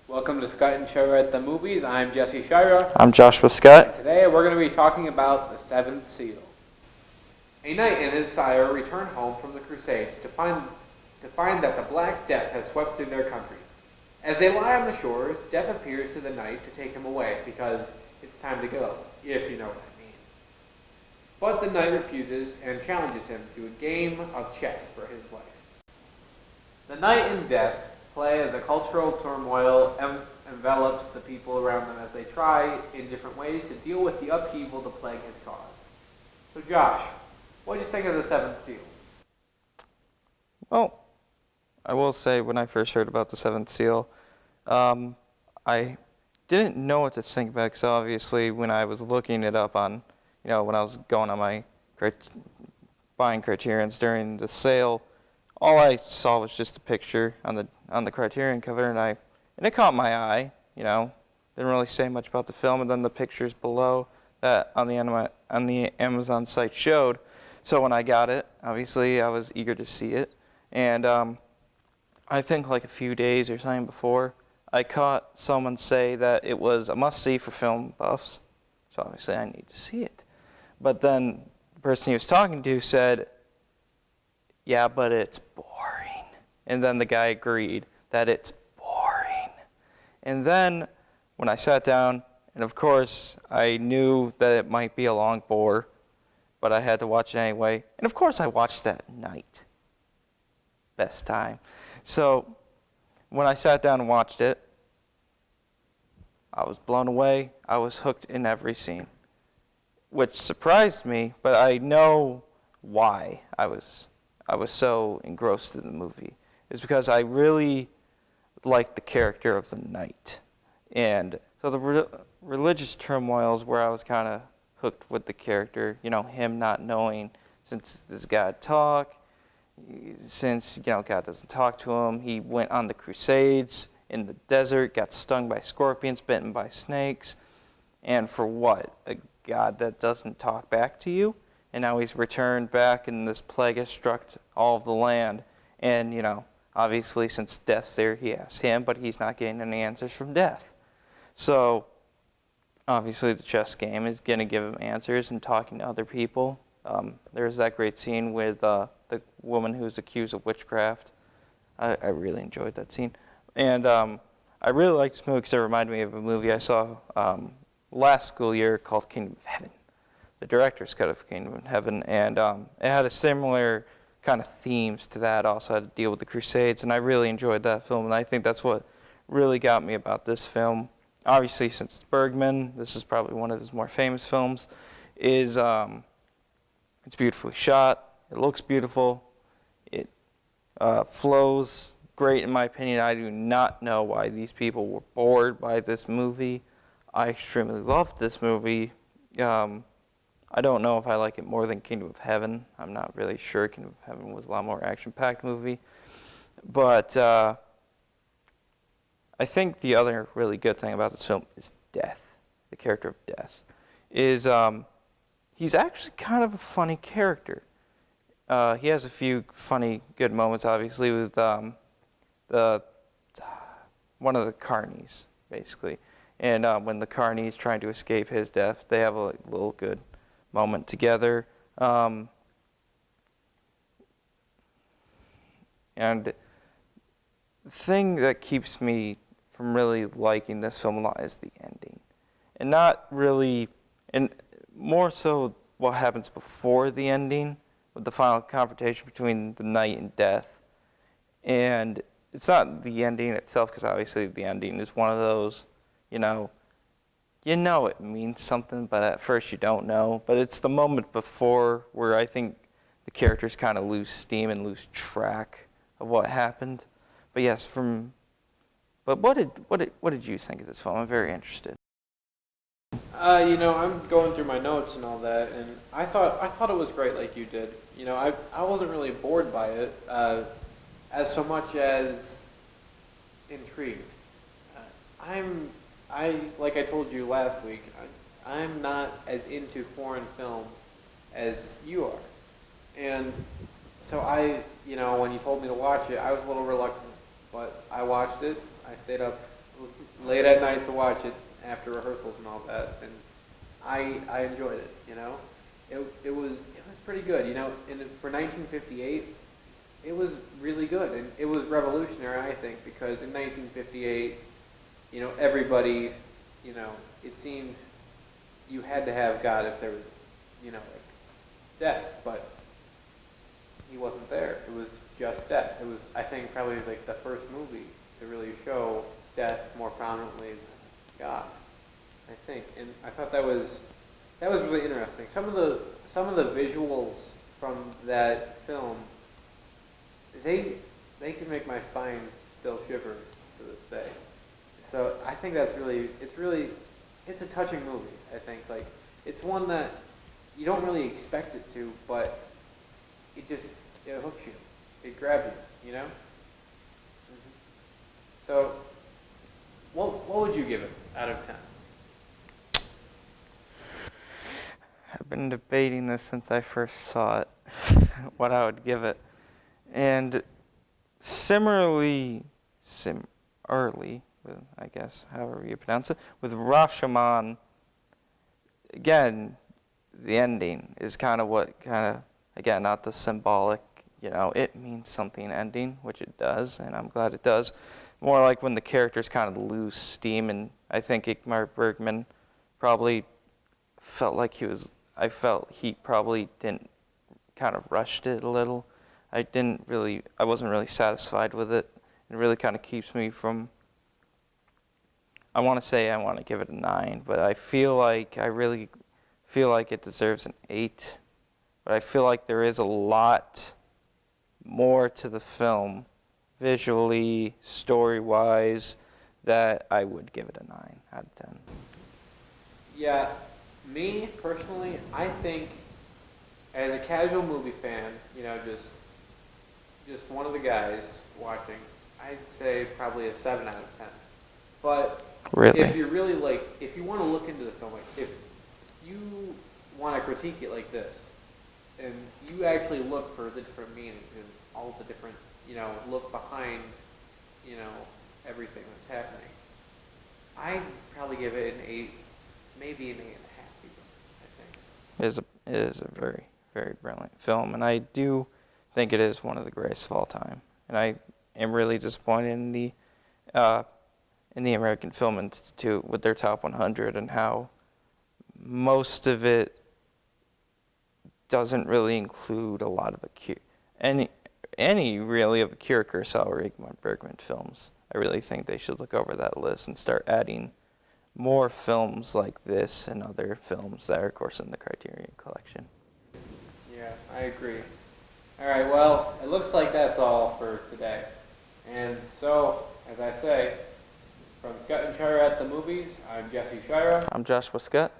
Welcome to Scott and Shira at the Movies. I'm Jesse Shira. I'm Joshua Scott. And today we're going to be talking about The Seventh Seal. A knight and his sire return home from the Crusades to find that the Black Death has swept through their country. As they lie on the shores, Death appears to the knight to take him away because it's time to go, if you know what I mean. But the knight refuses and challenges him to a game of chess for his life. The Knight and Death play as the cultural turmoil envelops the people around them as they try, in different ways, to deal with the upheaval the plague has caused. So Josh, what did you think of The Seventh Seal? Well, I will say when I first heard about The Seventh Seal, I didn't know what to think about because obviously when I was looking it up on, when I was going on my buying Criterions during the sale, all I saw was just a picture on the Criterion cover, and it caught my eye. Didn't really say much about the film, and then the pictures below that on the Amazon site showed. So when I got it, obviously I was eager to see it, and I think like a few days or something before, I caught someone say that it was a must-see for film buffs. So obviously I need to see it. But then the person he was talking to said, yeah, but it's boring. And then the guy agreed that it's boring. And then when I sat down, and of course I knew that it might be a long bore, but I had to watch it anyway. And of course I watched that at night. Best time. So when I sat down and watched it, I was blown away. I was hooked in every scene, which surprised me, but I know why I was so engrossed in the movie. It's because I really liked the character of the knight. And so the religious turmoil is where I was kind of hooked with the character, him not knowing, since does God talk? Since, God doesn't talk to him, he went on the Crusades in the desert, got stung by scorpions, bitten by snakes, and for what? A God that doesn't talk back to you? And now he's returned back, and this plague has struck all of the land. And, obviously, since Death's there, he asks him, but he's not getting any answers from Death. So, obviously, the chess game is going to give him answers and talking to other people. There's that great scene with the woman who's accused of witchcraft. I really enjoyed that scene. And I really liked this movie because it reminded me of a movie I saw last school year called Kingdom of Heaven. The director's cut of Kingdom of Heaven, and it had a similar kind of themes to that. Also had to deal with the Crusades, and I really enjoyed that film, and I think that's what really got me about this film. Obviously, since it's Bergman, this is probably one of his more famous films, is it's beautifully shot, it looks beautiful, it flows great in my opinion. I do not know why these people were bored by this movie. I extremely loved this movie. I don't know if I like it more than Kingdom of Heaven. I'm not really sure. Kingdom of Heaven was a lot more action-packed movie. But I think the other really good thing about this film is Death. The character of Death is he's actually kind of a funny character. He has a few funny, good moments, obviously, with one of the carnies, basically. And when the carnie's trying to escape his death, they have a little good moment together. And the thing that keeps me from really liking this film a lot is the ending. And not really, and more so what happens before the ending, with the final confrontation between the knight and Death. And it's not the ending itself, because obviously the ending is one of those, it means something, but at first you don't know. But it's the moment before where I think the characters kind of lose steam and lose track of what happened. But yes, but what did you think of this film? I'm very interested. I'm going through my notes and all that, and I thought it was great, like you did. I wasn't really bored by it, as so much as intrigued. Like I told you last week, I'm not as into foreign film as you are, and so when you told me to watch it, I was a little reluctant, but I watched it. I stayed up late at night to watch it after rehearsals and all that, and I enjoyed it. You know, it was pretty good. You know, for 1958, it was really good, and it was revolutionary, I think, because in 1958, you know, everybody, you know, it seemed you had to have God if there was, you know, like death, but he wasn't there. It was just death. It was, I think, probably like the first movie to really show death more prominently than God, I think. And I thought that was really interesting. Some of the visuals from that film, they can make my spine still shiver to this day. So I think it's a touching movie, I think. Like, it's one that you don't really expect it to, but it hooks you. It grabs you, you know? So, what would you give it out of 10? I've been debating this since I first saw it, what I would give it. And similarly, I guess, however you pronounce it, with Rashomon, again, the ending is again, not the symbolic, you know, it means something ending, which it does, and I'm glad it does. More like when the characters kind of lose steam, and I think Ingmar Bergman probably felt like I felt he probably didn't kind of rushed it a little. I wasn't really satisfied with it. It really kind of keeps me from, I want to give it a 9, but I really feel like it deserves an 8. But I feel like there is a lot more to the film, visually, story-wise, that I would give it a 9 out of 10. Yeah, me, personally, I think, as a casual movie fan, you know, just one of the guys watching, I'd say probably a 7 out of 10. But really, if you're really if you want to look into the film, like if you want to critique it like this, and you actually look for the different meanings and all the different, you know, look behind, you know, everything that's happening, I'd probably give it an 8, maybe an 8.5 even, I think. it is a very, very brilliant film, and I do think it is one of the greatest of all time. And I am really disappointed in the American Film Institute with their top 100 and how most of it doesn't really include a lot of any really of Akira Kurosawa or Ingmar Bergman films. I really think they should look over that list and start adding more films like this and other films that are, of course, in the Criterion Collection. Yeah, I agree. All right, well, it looks like that's all for today. And so, as I say, from Scott and Shira at the Movies, I'm Jesse Shira. I'm Joshua Scott.